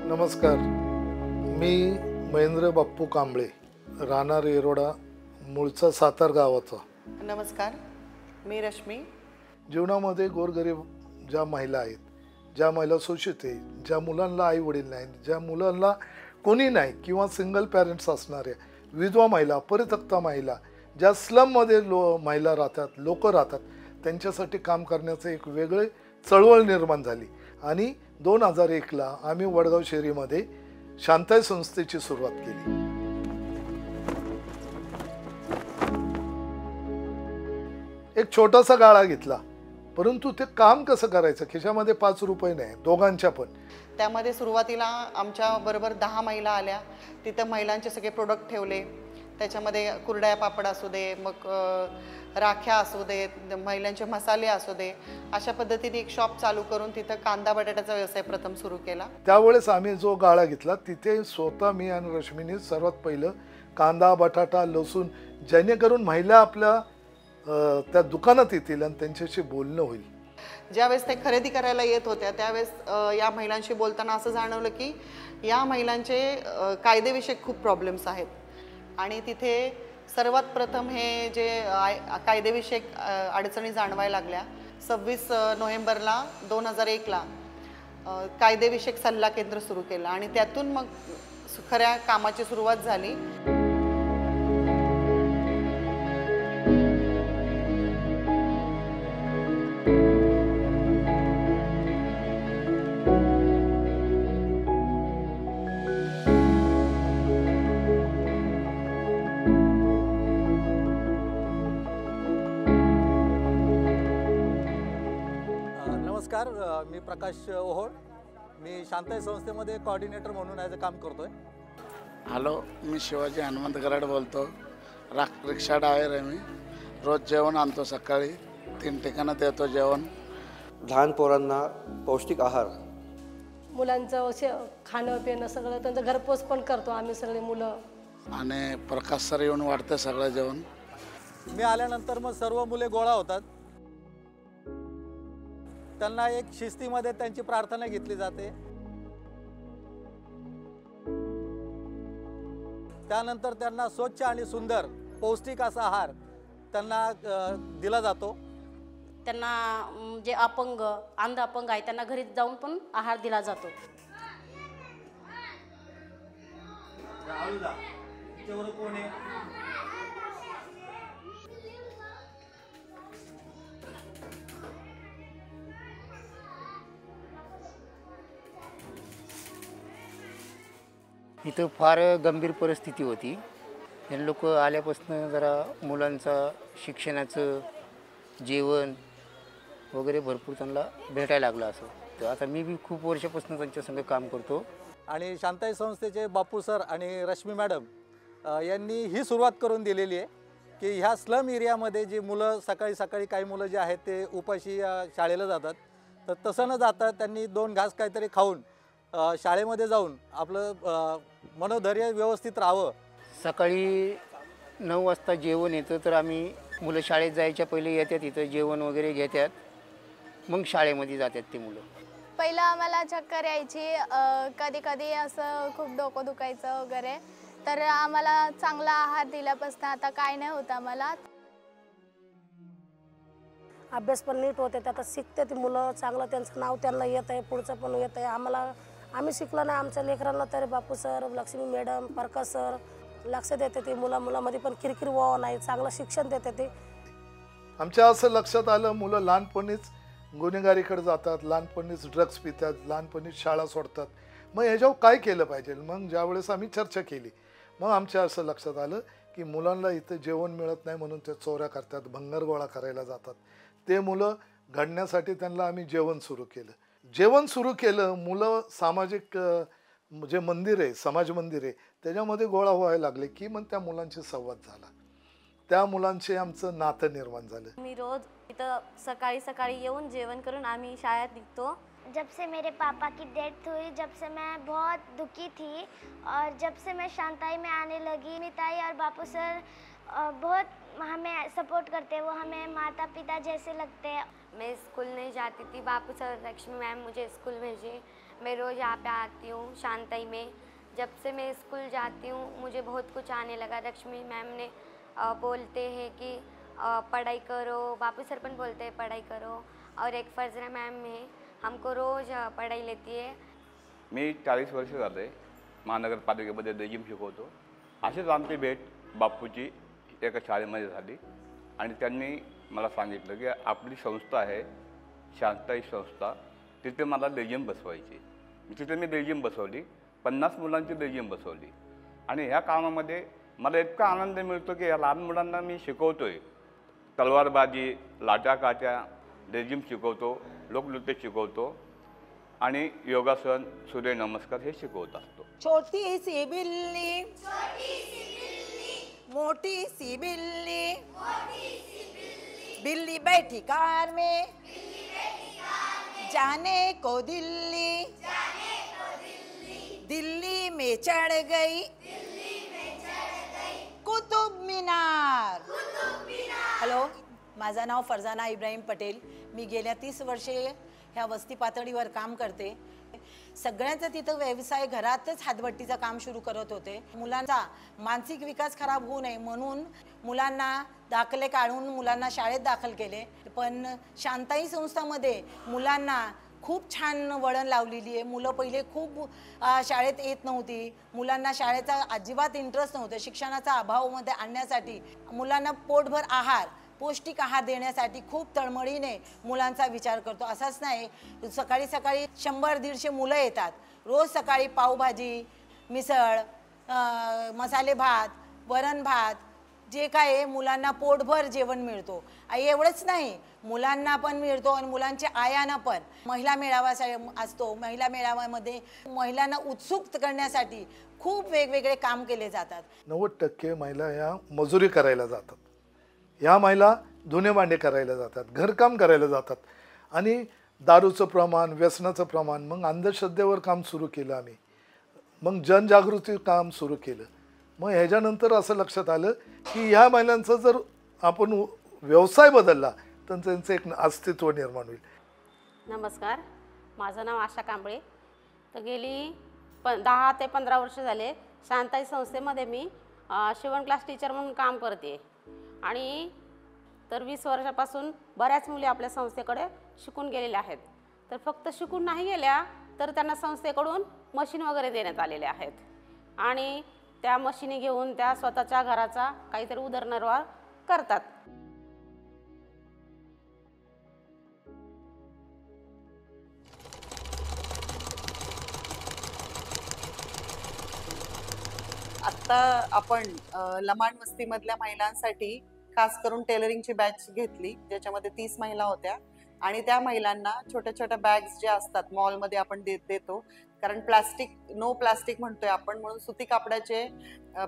नमस्कार, मी महेंद्र बाप्पू कांबळे, राहणार येरोडा, मूळचा सातार गावाचा। नमस्कार, मी रश्मी। जीवनामध्ये गोरगरीब ज्या महिला आहेत, ज्या महिला शोषित आहेत, ज्या मुलांना आई वडील नाहीत, ज्या मुलांना कोणी नाही किंवा सिंगल पॅरेंट्स असणाऱ्या विधवा महिला, परित्यक्ता महिला, ज्या स्लममध्ये महिला राहतात, लोक राहतात, त्यांच्यासाठी काम करण्याचं एक वेगळे चळवळ निर्माण झाली आणि 2001ला आम्ही वडगाव शहरीमध्ये शांताई संस्थेची सुरुवात केली। एक छोटासा गाळा घेतला, परंतु ते काम कसं करायचं, खिशामध्ये 5 रुपये नाही, दोघांच्या पण। त्यामध्ये सुरुवातीला आमच्या बरोबर 10 महिला आल्या। तिथं महिलांचे सगळे प्रोडक्ट ठेवले, त्याच्यामध्ये कुरड्या पापड असू दे, मग राख्या असू देत, महिलांचे मसाले असू दे, अशा पद्धतीने एक शॉप चालू करून तिथं कांदा बटाट्याचा व्यवसाय प्रथम सुरू केला। त्यावेळेस आम्ही जो गाळा घेतला तिथे स्वतः मी आणि रश्मीने सर्वात पहिलं कांदा बटाटा लसूण, जेणेकरून महिला आपल्या त्या दुकानात येतील आणि त्यांच्याशी बोलणं होईल। ज्यावेळेस ते खरेदी करायला येत होत्या त्यावेळेस या महिलांशी बोलताना असं जाणवलं की या महिलांचे कायदेविषयक खूप प्रॉब्लेम्स आहेत आणि तिथे सर्वात प्रथम हे जे कायदेविषयक अडचणी जाणवायला लागल्या। 26 नोव्हेंबरला 2001ला कायदेविषयक सल्ला केंद्र सुरू केलं आणि त्यातून मग खऱ्या कामाची सुरुवात झाली। नमस्कार, मी प्रकाश ओहोळ, मी शांताई संस्थेमध्ये कोऑर्डिनेटर म्हणून ॲज अ काम करतोय। हॅलो, मी शिवाजी हनुमंत गराड बोलतो। रिक्षा ड्रायव्हर आहे मी। रोज जेवण आणतो, सकाळी 3 ठिकाणी देतो जेवण। लहान पोरांना पौष्टिक आहार, मुलांचं खाणं पिणं सगळं त्यांचं घरपोच पण करतो आम्ही सगळे मुलं। आणि प्रकाश सर येऊन वाढते सगळं जेवण। मी आल्यानंतर मग सर्व मुले गोळा होतात, त्यांना एक शिस्तीमध्ये त्यांची प्रार्थना घेतली जाते। त्यानंतर त्यांना स्वच्छ आणि सुंदर पौष्टिक असा आहार त्यांना दिला जातो। त्यांना जे अपंग अंध अपंग आहे त्यांना घरी जाऊन पण आहार दिला जातो। इथं फार गंभीर परिस्थिती होती। हे लोक आल्यापासून जरा मुलांचा शिक्षणाचं जेवण वगैरे भरपूर त्यांना भेटायला लागलं असं। तर आता मी बी खूप वर्षापासून त्यांच्या संग काम करतो। आणि शांताई संस्थेचे बापू सर आणि रश्मी मॅडम यांनी ही सुरुवात करून दिलेली आहे की ह्या स्लम एरियामध्ये जी मुलं सकाळी सकाळी काही मुलं जे आहेत ते उपाशी शाळेला जातात, तर तसं न जाता त्यांनी 2 घास काहीतरी खाऊन शाळेमध्ये जाऊन आपलं मनोधैर्य व्यवस्थित राहावं। सकाळी 9 वाजता जेवण येतं, तर आम्ही मुलं शाळेत जायच्या पहिले येतात, इथं जेवण वगैरे घेतात, मग शाळेमध्ये जातात ते मुलं। पहिलं आम्हाला चक्कर यायची, कधी कधी असं खूप डोकं दुखायचं वगैरे, तर आम्हाला चांगला आहार दिल्यापासून आता काय नाही होत आम्हाला। अभ्यास पण नीट होते, आता शिकते ती मुलं चांगलं, त्यांचं नाव त्यांना येत आहे, पुढचं पण येत आहे आम्हाला। आम्ही शिकलो नाही, आमच्या लेकरांना तरी बापू सर, लक्ष्मी मॅडम, प्रकाश सर लक्ष देते, ते मुलामध्ये पण किरकिर व्हावं नाही, चांगलं शिक्षण देते ते। आमच्या असं लक्षात आलं, मुलं लहानपणीच गुन्हेगारीकडे जातात, लहानपणीच ड्रग्स पितात, लहानपणीच शाळा सोडतात। मग ह्याच्यावर काय केलं पाहिजे? मग ज्यावेळेस आम्ही चर्चा केली, मग आमच्या असं लक्षात आलं की मुलांना इथं जेवण मिळत नाही म्हणून ते चोऱ्या करतात, भंगार गोळा करायला जातात। ते मुलं घडण्यासाठी त्यांना आम्ही जेवण सुरू केलं। मुलं सामाजिक जे मंदिर आहे, समाज मंदिर आहे, त्याच्यामध्ये गोळा व्हायला लागले की मग त्या मुलांशी संवाद झाला, त्या मुलांशी आमचं नातं निर्माण झालं। मी रोज इथं सकाळी सकाळी येऊन जेवण करून आम्ही शाळेत निघतो। जब से मेरे पापा की डेथ हुई, जब से मैं बहुत दुखी थी और जब से मैं शांताई में आने लगी, मिताई और बापू सर बहुत हमें सपोर्ट करते हैं, वो हमें माता पिता जैसे लगते हैं। मैं स्कूल नहीं जाती थी, बापू सर लक्ष्मी मैम मुझे स्कूल भेजे। मैं रोज़ यहाँ पे आती हूँ शांताई में। जब से मैं स्कूल जाती हूँ मुझे बहुत कुछ आने लगा। लक्ष्मी मैम ने बोलते हैं कि पढ़ाई करो, बापू सर पण बोलते हैं पढ़ाई करो, और एक फर्जना मैम है हमको रोज़ पढ़ाई लेती है। मी 40 वर्ष झाले महानगरपालिकेमध्ये लेझिम शिकवतो। अशीच आमची भेट बापूची एका शाळेमध्ये झाली आणि त्यांनी मला सांगितलं की आपली संस्था आहे शांताई संस्था, तिथे मला लेझिम बसवायची। तिथे मी लेझिम बसवली, 50 मुलांची लेझिम बसवली आणि ह्या कामामध्ये मला इतका आनंद मिळतो की या लहान मुलांना मी शिकवतोय। तलवारबाजी, लाटाकाट्या, लेझिम शिकवतो, लोकनृत्य शिकवतो आणि योगासन, सूर्यनमस्कार हे शिकवत असतो। छोटी सी बिल्ली मोटी सी बिल्ली, बिल्ली बैठी कार में जाने को दिल्ली, दिल्ली में चढ़ गई कुतुब मीनार। हॅलो, माझं नाव फरजाना इब्राहिम पटेल। मी गेल्या 30 वर्षे ह्या वस्ती पातळीवर काम करते। सगळ्यांचा तिथं व्यवसाय घरातच हातभट्टीचं काम सुरू करत होते। मुलांचा मानसिक विकास खराब होऊ नये म्हणून मुलांना दाखले काढून मुलांना शाळेत दाखल केले। पण शांताई संस्थामध्ये मुलांना खूप छान वळण लावलेली आहे। मुलं पहिले खूप शाळेत येत नव्हती, मुलांना शाळेचा अजिबात इंटरेस्ट नव्हता। शिक्षणाचा अभावामध्ये आणण्यासाठी मुलांना पोटभर आहार, पौष्टिक आहार देण्यासाठी खूप तळमळीने मुलांचा विचार करतो। असंच नाही, सकाळी सकाळी 100-150 मुलं येतात। रोज सकाळी पावभाजी, मिसळ, मसाले भात, वरण भात, जे काय आहे मुलांना पोटभर जेवण मिळतो। एवढंच नाही, मुलांना पण मिळतो आणि मुलांच्या आयांना पण। महिला मेळावा असतो, महिला मेळाव्यामध्ये महिलांना उत्सुक करण्यासाठी खूप वेगवेगळे काम केले जातात। 90% महिला या मजुरी करायला जातात, ह्या महिला धुणे भांडे करायला जातात, घरकाम करायला जातात आणि दारूचं प्रमाण, व्यसनाचं प्रमाण, मग अंधश्रद्धेवर काम सुरू केलं आम्ही, मग जनजागृती काम सुरू केलं। मग ह्याच्यानंतर असं लक्षात आलं की ह्या महिलांचा जर आपण व्यवसाय बदलला तर त्यांचं एक अस्तित्व निर्माण होईल। नमस्कार, माझं नाव आशा कांबळे। तर गेली 10 ते 15 वर्ष झाले शांताई संस्थेमध्ये मी शिवण क्लास टीचर म्हणून काम करते आणि तर 20 वर्षापासून बऱ्याच मुली आपल्या संस्थेकडे शिकून गेलेल्या आहेत। तर फक्त शिकून नाही गेल्या तर त्यांना संस्थेकडून मशीन वगैरे देण्यात आलेले आहेत आणि त्या मशीनी घेऊन त्या स्वतःच्या घराचा काहीतरी उदरनिर्वाह करतात। आत्ता आपण लमाण वस्तीमधल्या महिलांसाठी खास करून टेलरिंगची बॅच घेतली, ज्याच्यामध्ये 30 महिला होत्या आणि त्या महिलांना छोट्या छोट्या बॅग्स ज्या असतात मॉलमध्ये आपण देतो, कारण प्लास्टिक नो प्लास्टिक म्हणतोय आपण, म्हणून सुती कापडाचे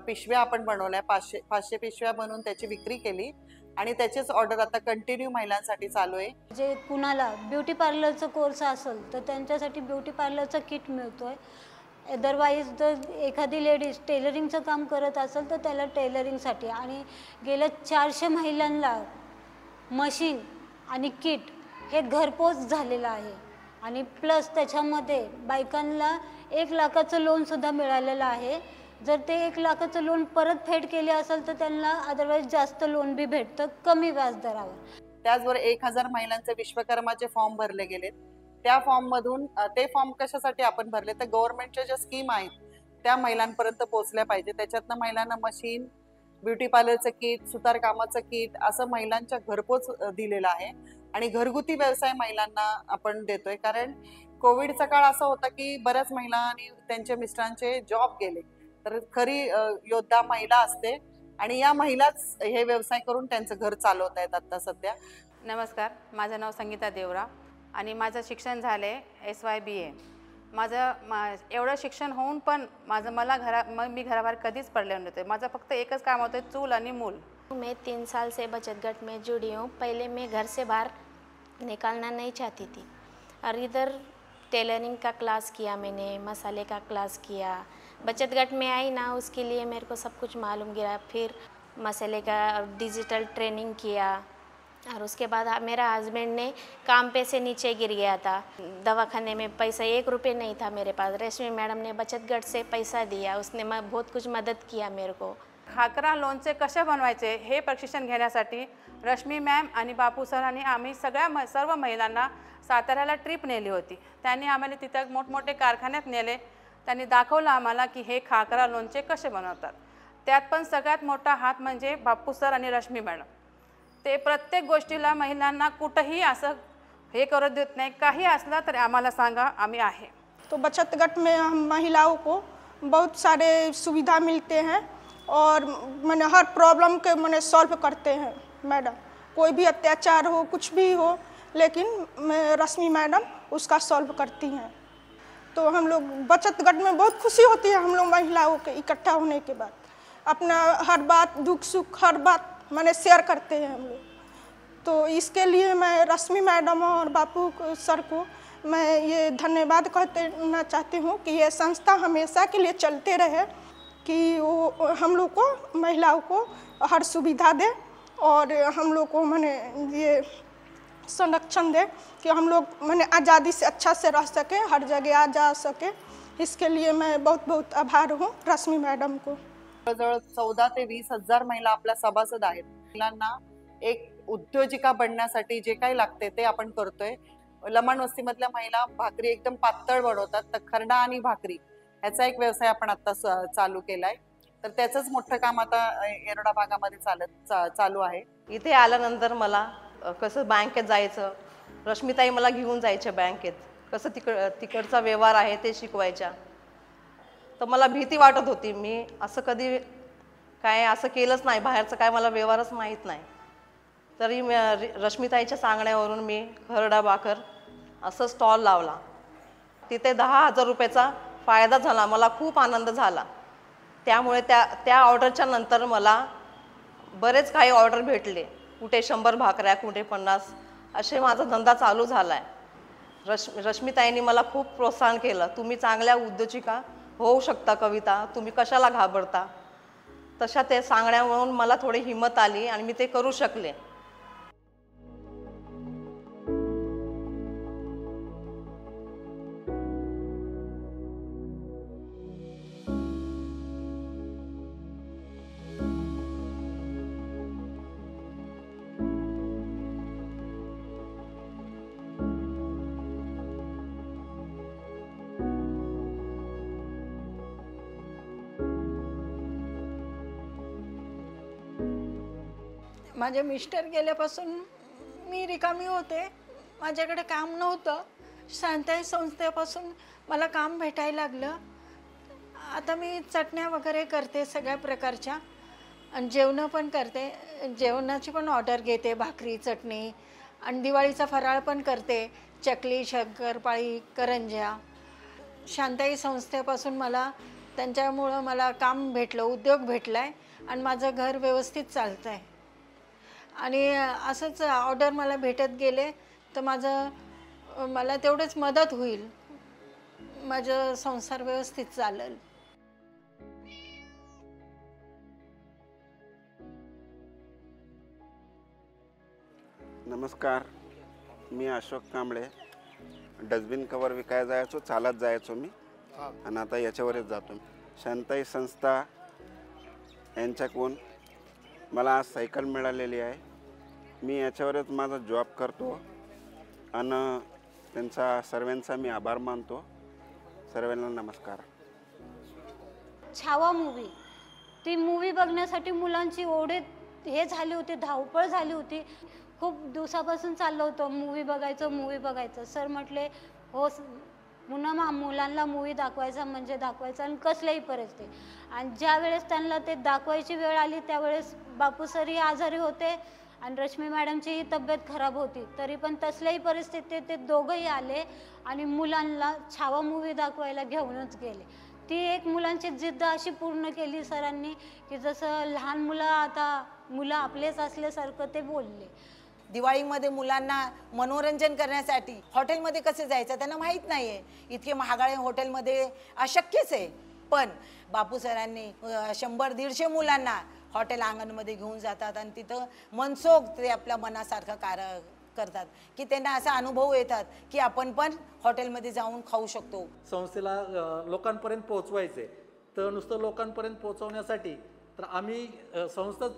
पिशव्या आपण बनवल्या। 500 पिशव्या बनवून त्याची विक्री केली आणि त्याचेच ऑर्डर आता कंटिन्यू महिलांसाठी चालू आहे। जे कुणाला ब्युटी पार्लरचा कोर्स असेल तर त्यांच्यासाठी ब्युटी पार्लरचा किट मिळतोय। अदरवाईज जर एखादी लेडीज टेलरिंगचं काम करत असेल तर त्याला टेलरिंगसाठी आणि गेल्या 400 महिलांना मशीन आणि किट हे घरपोच झालेलं आहे आणि प्लस त्याच्यामध्ये बायकांना 1 लाखाचं लोनसुद्धा मिळालेलं आहे। जर ते 1 लाखाचं लोन परतफेड केले असेल तर त्यांना अदरवाईज जास्त लोन बी भेटतं कमी व्याजदरावर। त्याचबरोबर 1000 महिलांचे विश्वकर्माचे फॉर्म भरले गेलेत। त्या फॉर्ममधून ते फॉर्म कशासाठी आपण भरले तर गव्हर्नमेंटच्या ज्या स्कीम आहेत त्या महिलांपर्यंत पोहोचल्या पाहिजे। त्याच्यातनं महिलांना मशीन, ब्युटी पार्लरचं किट, सुतार कामाचं किट असं महिलांच्या घरपोच दिलेलं आहे आणि घरगुती व्यवसाय महिलांना आपण देतोय। कारण कोविडचा काळ असा होता की बऱ्याच महिला आणि त्यांच्या मिस्टरांचे जॉब गेले, तर खरी योद्धा महिला असते आणि या महिलाच हे व्यवसाय करून त्यांचं घर चालवत आहेत आता सध्या। नमस्कार, माझं नाव संगीता देवरा आणि माझं शिक्षण झालं आहे SYBA। माझं एवढं शिक्षण होऊन पण मी घराबाहेर कधीच पडले नव्हते। माझं फक्त एकच काम होतं, चूल आणि मूल। मैं 3 साल से बचत गट में जुड़ी हूँ। पहले मैं घर से बाहर निकलना नहीं चाहती थी और इधर टेलरिंग का क्लास किया मैंने, मसाले का क्लास किया। बचत गट में आई ना, उसके लिए मेरे को सब कुछ मालूम गिरा। फिर मसाले का डिजिटल ट्रेनिंग किया, और उसके बाद मेरा हस्बैंड ने काम पे से नीचे गिर गया था। दवाखाने में पैसा 1 रुपये नहीं था मेरे पास। रश्मि मैडम ने बचत गट से पैसा दिया, उसने बहुत कुछ मदद किया मेरे को। खाकरा लोणचे कसे बनवायचे हे प्रशिक्षण घेण्यासाठी रश्मी मॅम आणि बापू सरांनी आम्ही सर्व महिलांना साताऱ्याला ट्रिप नेली होती। त्यांनी आम्हाला तिथं मोठमोठे कारखान्यात नेले, त्यांनी दाखवलं आम्हाला की हे खाकरा लोणचे कसे बनवतात। त्यात पण सगळ्यात मोठा हात म्हणजे बापू सर आणि रश्मी मॅडम। ते प्रत्येक गोष्टीला महिलांना कुठेही असं हे करू देत नाही, काही असलं तरी आम्हाला सांगा, आम्ही आहे। तो बचत गट में हम महिलाओं को बहुत सारे सुविधा मिलते हैं और मैंने हर प्रॉब्लम के मैंने सॉल्व करते हैं मैडम। कोई भी अत्याचार हो, कुछ भी हो, लेकिन मैं रश्मि मैडम उसका सॉल्व करती हैं। तो हम लोग बचत गट में बहुत खुशी होती है हम लोग महिलाओं के इकट्ठा होने के बाद। अपना हर बात, दुख सुख हर बात मैंने शेयर करते हैं हम लोग। तो इसके लिए मैं रश्मि मैडम और बापू सर को मैं ये धन्यवाद कहना चाहती हूँ कि ये संस्था हमेशा के लिए चलते रहे, कि वो हम लोग को महिलाओं को हर सुविधा दे और हम लोग को मैंने ये संरक्षण दे कि हम लोग मैंने आज़ादी से अच्छा से रह सके, हर जगह आ जा सके। इसके लिए मैं बहुत बहुत आभार हूँ रश्मि मैडम को। जवळ 14 ते 20 हजार महिला आपल्या सभासद आहेत। महिलांना एक उद्योजिका बनण्यासाठी जे काही लागते ते आपण करतोय। लमाण वस्तीमधल्या महिला भाकरी एकदम पातळ बनवतात, तर खरडा आणि भाकरी याचा एक व्यवसाय आपण आता चालू केलाय। तर त्याचंच मोठं काम आता येरवडा भागामध्ये चालू आहे। इथे आल्यानंतर मला कसं बँकेत जायचं, रश्मिताई मला घेऊन जायच्या बँकेत, कसं तिकडचा व्यवहार आहे ते शिकवायच्या। तर मला भीती वाटत होती, मी असं कधी काय असं केलंच नाही, बाहेरचं काय मला व्यवहारच माहीत नाही। तरी रश्मिताईच्या सांगण्यावरून मी खरडा भाकर असं स्टॉल लावला। तिथे 10,000 रुपयाचा फायदा झाला, मला खूप आनंद झाला। त्यामुळे त्या ऑर्डरच्या नंतर मला बरेच काही ऑर्डर भेटले, कुठे 100 भाकऱ्या, कुठे 50, असे माझा धंदा चालू झाला आहे। रश्मिताईंनी मला खूप प्रोत्साहन केलं, तुम्ही चांगल्या उद्योजिका होऊ शकता कविता, तुम्ही कशाला घाबरता। तशा ते सांगण्यावरून मला थोडी हिंमत आली आणि मी ते करू शकले। माझे मिस्टर गेल्यापासून मी रिकामी होते, माझ्याकडे काम नव्हतं। शांताई संस्थेपासून मला काम भेटायला लागलं। आता मी चटण्या वगैरे करते सगळ्या प्रकारच्या आणि जेवणं पण करते, जेवणाची पण ऑर्डर घेते, भाकरी, चटणी, आणि दिवाळीचा फराळ पण करते, चकली, शंकरपाळी, करंज्या। शांताई संस्थेपासून मला त्यांच्यामुळं मला काम भेटलं, उद्योग भेटला आहे आणि माझं घर व्यवस्थित चालतं आहे। आणि असंच ऑर्डर मला भेटत गेले तर मला तेवढंच मदत होईल, माझं संसार व्यवस्थित चालेल। नमस्कार, मी अशोक कांबळे। डस्टबिन कवर विकायला जायचो, चालत जायचो मी, आणि आता याच्यावरच जातो। शांताई संस्था यांच्याकडून मला आज सायकल मिळालेली आहे। मी याच्यावरच माझा जॉब करतो आणि त्यांचा सर्वांचा मी आभार मानतो। सर्वांना नमस्कार। छावा मूवी, ती मूवी बघण्यासाठी मुलांची ओढे हे झाली होती, धावपळ झाली होती। खूप दिवसापासून चाललं होतं मूवी बघायचं। सर म्हटले हो पुन्हा मुलांना मूवी दाखवायचा म्हणजे दाखवायचा, आणि कसल्याही परिस्थिती। आणि ज्या वेळेस त्यांना ते दाखवायची वेळ आली त्यावेळेस बापू सरही आजारी होते आणि रश्मी मॅडमचीही तब्येत खराब होती, तरी पण तसल्याही परिस्थितीत ते दोघंही आले आणि मुलांना छावा मूवी दाखवायला घेऊनच गेले। ती एक मुलांची जिद्द अशी पूर्ण केली सरांनी की जसं लहान मुलं आपलेच असल्यासारखं ते बोलले। दिवाळीमध्ये मुलांना मनोरंजन करण्यासाठी हॉटेलमध्ये कसे जायचं त्यांना माहीत नाही आहे, इतके महागडे हॉटेलमध्ये अशक्यच आहे। पण बापू सरांनी 100-150 मुलांना हॉटेल अंगणमध्ये घेऊन जातात आणि तिथं मनसोक्त ते आपल्या मनासारखं कार्य करतात की त्यांना असा अनुभव येतात की आपण पण हॉटेलमध्ये जाऊन खाऊ शकतो. संस्थेला लोकांपर्यंत पोहोचवायचे, तर नुसतं लोकांपर्यंत पोहोचवण्यासाठी तर आम्ही संस्थाच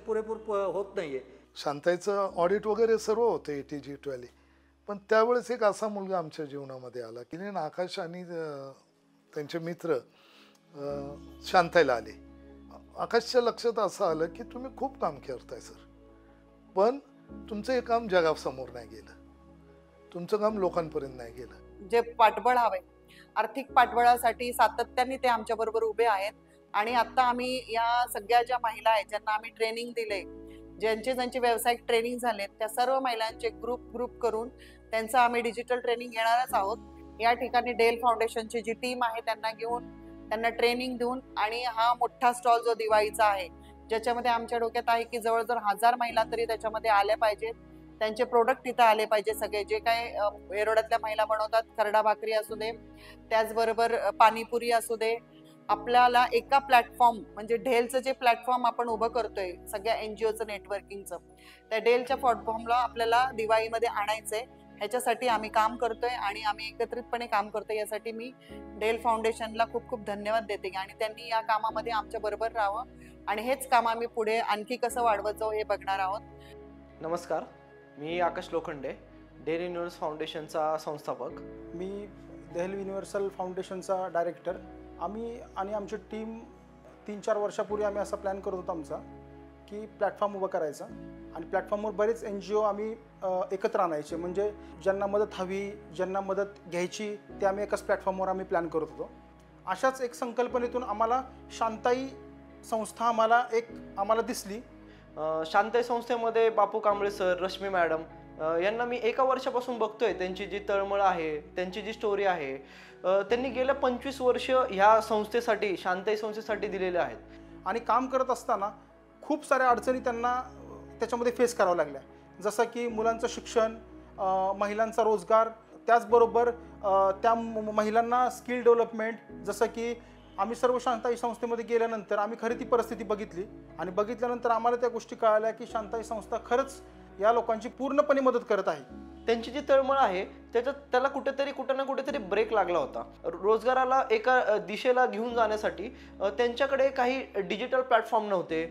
पुरेपूर होत नाही आहे. शांताईचं ऑडिट वगैरे सर्व होतं ATG पण त्यावेळेस एक असा मुलगा आमच्या जीवनामध्ये आला की आकाश आणि त्यांचे मित्र शांताईला आले. आकाशच्या लक्षात असं आलं की तुम्ही खूप काम करताय सर, पण तुमचं हे काम जगासमोर नाही गेलं, तुमचं काम लोकांपर्यंत नाही गेलं. जे पाठबळ हवंय, आर्थिक पाठबळासाठी सातत्याने ते आमच्या बरोबर उभे आहेत. आणि आता आम्ही या सगळ्या ज्या महिला आहेत ज्यांना आम्ही ट्रेनिंग दिले, ज्यांचे व्यावसायिक ट्रेनिंग झाले, त्या सर्व महिलांचे ग्रुप करून त्यांचं आम्ही डिजिटल ट्रेनिंग घेणारच आहोत. या ठिकाणी डेल फाउंडेशनची जी टीम आहे त्यांना घेऊन त्यांना ट्रेनिंग देऊन आणि हा मोठा स्टॉल जो दिवाळीचा आहे ज्याच्यामध्ये आमच्या डोक्यात आहे की जवळजवळ 1000 महिला तरी त्याच्यामध्ये आल्या पाहिजेत. त्यांचे प्रोडक्ट तिथं आले पाहिजे सगळे जे काय येरोड्यातल्या महिला बनवतात, खरडा भाकरी असू दे, त्याचबरोबर पाणीपुरी असू दे. आपल्याला एका प्लॅटफॉर्म म्हणजे डेलचं जे प्लॅटफॉर्म आपण उभं करतोय सगळ्या NGOचं नेटवर्किंगचं, त्या डेलच्या प्लॅटफॉर्मला आपल्याला दिवाळीमध्ये आणायचंय. ह्याच्यासाठी आम्ही काम करतोय आणि आम्ही एकत्रितपणे काम करतोय. यासाठी मी डेल फाउंडेशनला खूप खूप धन्यवाद देते आणि त्यांनी या कामामध्ये आमच्या बरोबर राहावं आणि हेच काम आम्ही पुढे आणखी कसं वाढवत जाऊ हे बघणार आहोत. नमस्कार, मी आकाश लोखंडे, डेल युनिव्हर्सल फाउंडेशनचा संस्थापक. मी डेल युनिव्हर्सल फाउंडेशनचा डायरेक्टर. आम्ही आणि आमची टीम 3-4 वर्षापूर्वी आम्ही असा प्लॅन करत होतो आमचा की प्लॅटफॉर्म उभा करायचा आणि प्लॅटफॉर्मवर बरेच NGO आम्ही एकत्र आणायचे, म्हणजे ज्यांना मदत हवी, ज्यांना मदत घ्यायची, ते आम्ही एकाच प्लॅटफॉर्मवर आम्ही प्लॅन करत होतो. अशाच एक संकल्पनेतून आम्हाला शांताई संस्था आम्हाला दिसली. शांताई संस्थेमध्ये बापू कांबळे सर, रश्मी मॅडम यांना मी एका वर्षापासून बघतोय. त्यांची जी तळमळ आहे, त्यांची जी स्टोरी आहे, त्यांनी गेल्या 25 वर्ष ह्या संस्थेसाठी, शांताई संस्थेसाठी दिलेले आहेत. आणि काम करत असताना खूप साऱ्या अडचणी त्यांना त्याच्यामध्ये फेस करावं लागल्या, जसं की मुलांचं शिक्षण, महिलांचा रोजगार, त्याचबरोबर त्या महिलांना स्किल डेव्हलपमेंट. जसं की आम्ही सर्व शांताई संस्थेमध्ये गेल्यानंतर आम्ही खरी ती परिस्थिती बघितली आणि बघितल्यानंतर आम्हाला त्या गोष्टी कळाल्या की शांताई संस्था खरंच या लोकांची पूर्णपणे मदत करत आहे. त्यांची जी तळमळ आहे त्याला कुठं ना कुठेतरी ब्रेक लागला होता. रोजगाराला एका दिशेला घेऊन जाण्यासाठी त्यांच्याकडे काही डिजिटल प्लॅटफॉर्म नव्हते,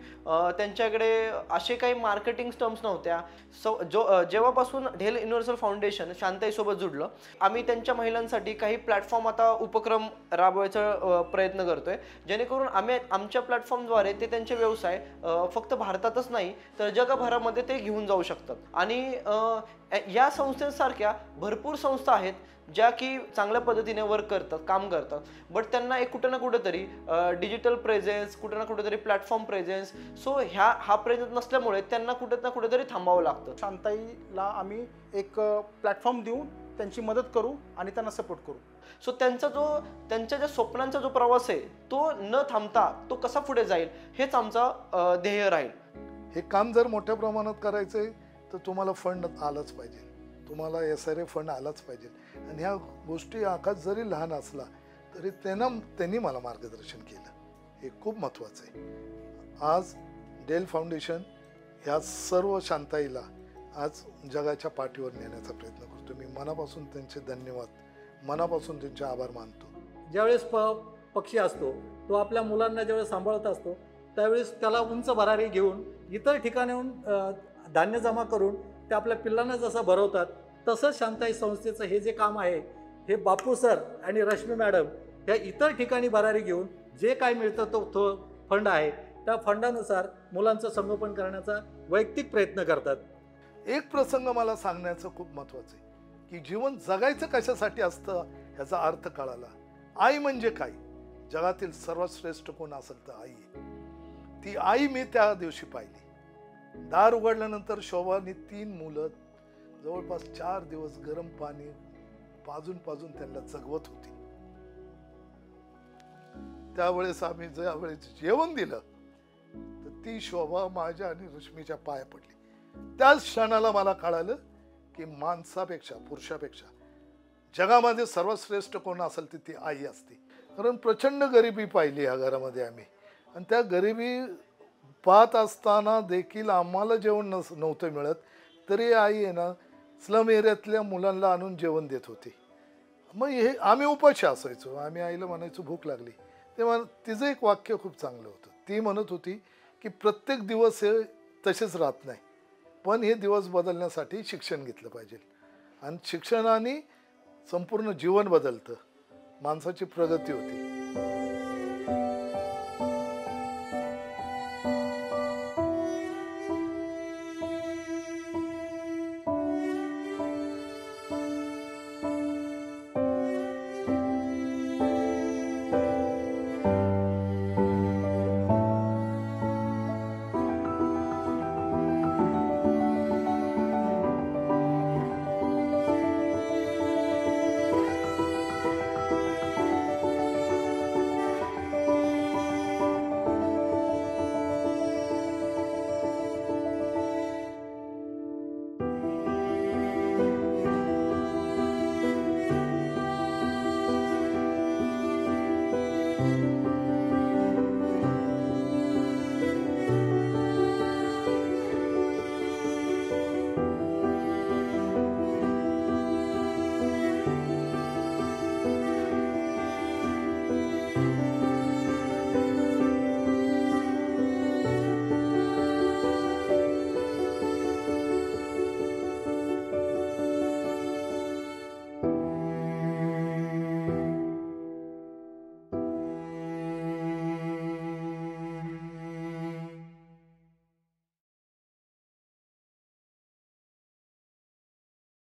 त्यांच्याकडे असे काही मार्केटिंग टर्म्स नव्हत्या. जेव्हापासून डेल युनिव्हर्सल फाउंडेशन शांताईसोबत जुडलं, आम्ही त्यांच्या महिलांसाठी काही प्लॅटफॉर्म आता उपक्रम राबवायचा प्रयत्न करतोय, जेणेकरून आम्ही आमच्या प्लॅटफॉर्मद्वारे ते त्यांचे व्यवसाय फक्त भारतातच नाही तर जगभरामध्ये ते घेऊन जाऊ शकतात. आणि या संस्थेसारख्या भरपूर संस्था आहेत ज्या की चांगल्या पद्धतीने वर्क करतात, काम करतात, बट त्यांना एक कुठं ना कुठेतरी डिजिटल प्रेझेन्स, कुठं ना कुठेतरी प्लॅटफॉर्म प्रेझेन्स, सो हा प्रेझेन्स नसल्यामुळे त्यांना कुठं ना कुठेतरी थांबावं लागतं. शांताईला आम्ही एक प्लॅटफॉर्म देऊन त्यांची मदत करू आणि त्यांना सपोर्ट करू. सो त्यांच्या ज्या स्वप्नांचा जो प्रवास आहे तो न थांबता तो कसा पुढे जाईल हेच आमचा ध्येय राहील. हे काम जर मोठ्या प्रमाणात करायचंय तर तुम्हाला फंड आलाच पाहिजे, तुम्हाला SRA फंड आलाच पाहिजे. आणि ह्या गोष्टी आकाश जरी लहान असला तरी त्यांनी मला मार्गदर्शन केलं, हे खूप महत्त्वाचं आहे. आज डेल फाउंडेशन ह्या सर्व शांताईला आज जगाच्या पाठीवर नेण्याचा प्रयत्न करतो. मी मनापासून त्यांचे धन्यवाद, मनापासून त्यांचे आभार मानतो. ज्यावेळेस पक्षी असतो तो आपल्या मुलांना ज्यावेळेस सांभाळत असतो त्यावेळेस त्याला उंच भरारी घेऊन इतर ठिकाणाहून धान्य जमा करून ते आपल्या पिल्लांना जसं भरवतात, तसंच शांताई संस्थेचं हे जे काम आहे हे बापू सर आणि रश्मी मॅडम ह्या इतर ठिकाणी भरारी घेऊन जे काय मिळतं तो फंड आहे त्या फंडानुसार मुलांचं संगोपन करण्याचा वैयक्तिक प्रयत्न करतात. एक प्रसंग मला सांगण्याचं खूप महत्त्वाचं आहे की जीवन जगायचं कशासाठी असतं ह्याचा अर्थ कळाला. आई म्हणजे काय, जगातील सर्वात श्रेष्ठ कोण असेल तर आई आहे. ती आई मी त्या दिवशी पाहिली. दार उघडल्यानंतर शोभानी 3 मुलं जवळपास 4 दिवस गरम पाणी पाजून त्यांना जगवत होती. त्यावेळेस आम्ही ज्यावेळेस जेवण दिलं तर ती शोभा माझ्या आणि रश्मीच्या पाया पडली. त्याच क्षणाला मला कळालं की माणसापेक्षा, पुरुषापेक्षा जगामध्ये सर्वात श्रेष्ठ कोण असेल ती आई असते. कारण प्रचंड गरिबी पाहिली या घरामध्ये आम्ही, आणि त्या गरिबी पाहत असताना देखील आम्हाला जेवण नव्हतं मिळत, तरी आई आहे ना स्लम एरियातल्या मुलांना आणून जेवण देत होती. मग हे आम्ही उपाशी असायचो. आम्ही आईला म्हणायचो भूक लागली, तेव्हा तिचं एक वाक्य खूप चांगलं होतं. ती म्हणत होती की प्रत्येक दिवस हे तसेच राहत नाही, पण हे दिवस बदलण्यासाठी शिक्षण घेतलं पाहिजे, आणि शिक्षणाने संपूर्ण जीवन बदलतं, माणसाची प्रगती होती.